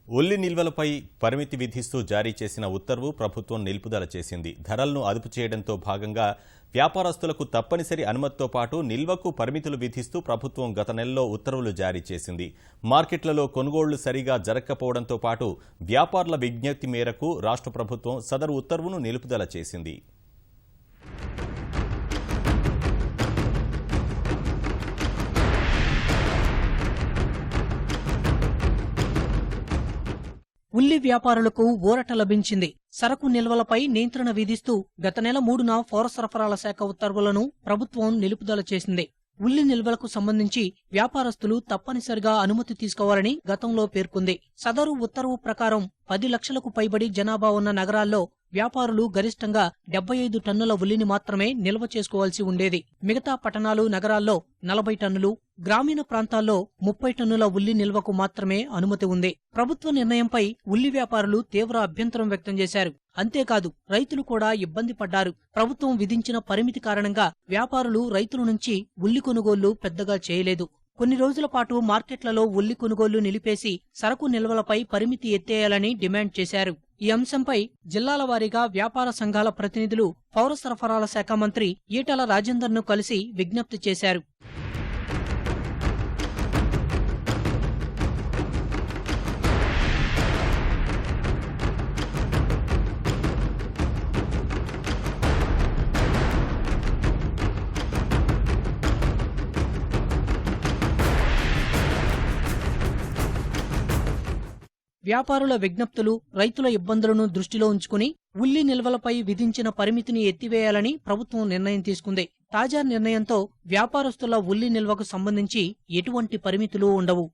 ఉల్లి నిల్వలపై పరిమితి విధిస్తూ జారీ చేసిన ఉత్తర్వు ప్రభుత్వం నిలుపుదల చేసింది. ధరలను అదుపు చేయడంతో భాగంగా వ్యాపారస్తులకు తప్పనిసరి అనుమతితో పాటు నిల్వకు పరిమితులు విధిస్తూ ప్రభుత్వం గత నెలలో ఉత్తర్వులు జారీ చేసింది. మార్కెట్లలో కొనుగోళ్లు సరిగా జరగకపోవడంతో పాటు వ్యాపారుల విజ్ఞప్తి మేరకు రాష్ట్ర ప్రభుత్వం సదరు ఉత్తర్వును నిలుపుదల చేసింది. ఉల్లి వ్యాపారులకు ఊరట లభించింది. సరకు నిల్వలపై నియంత్రణ విధిస్తూ గత నెల 3న పౌర సరఫరాల శాఖ ఉత్తర్వులను ప్రభుత్వం నిలుపుదల చేసింది. ఉల్లి నిల్వలకు సంబంధించి వ్యాపారస్తులు తప్పనిసరిగా అనుమతి తీసుకోవాలని గతంలో పేర్కొంది. సదరు ఉత్తర్వు ప్రకారం 10 లక్షలకు పైబడి జనాభా ఉన్న నగరాల్లో వ్యాపారులు గరిష్టంగా 75 టన్నుల ఉల్లిని మాత్రమే నిల్వ చేసుకోవాల్సి ఉండేది. మిగతా పట్టణాలు, నగరాల్లో 40 టన్నులు, గ్రామీణ ప్రాంతాల్లో 30 టన్నుల ఉల్లి నిల్వకు మాత్రమే అనుమతి ఉంది. ప్రభుత్వ నిర్ణయంపై ఉల్లి వ్యాపారులు తీవ్ర అభ్యంతరం వ్యక్తం చేశారు. అంతేకాదు రైతులు కూడా ఇబ్బంది పడ్డారు. ప్రభుత్వం విధించిన పరిమితి కారణంగా వ్యాపారులు రైతుల నుంచి ఉల్లి కొనుగోళ్లు పెద్దగా చేయలేదు. కొన్ని రోజుల పాటు మార్కెట్లలో ఉల్లి కొనుగోళ్లు నిలిపేసి సరకు నిల్వలపై పరిమితి ఎత్తేయాలని డిమాండ్ చేశారు. ఈ అంశంపై జిల్లాల వారీగా వ్యాపార సంఘాల ప్రతినిధులు పౌర సరఫరాల శాఖ మంత్రి ఈటల రాజేందర్ను కలిసి విజ్ఞప్తి చేశారు. వ్యాపారుల విజ్ఞప్తులు, రైతుల ఇబ్బందులను దృష్టిలో ఉంచుకుని ఉల్లి నిల్వలపై విధించిన పరిమితిని ఎత్తివేయాలని ప్రభుత్వం నిర్ణయం తీసుకుంది. తాజా నిర్ణయంతో వ్యాపారస్తుల ఉల్లి నిల్వకు సంబంధించి ఎటువంటి పరిమితులు ఉండవు.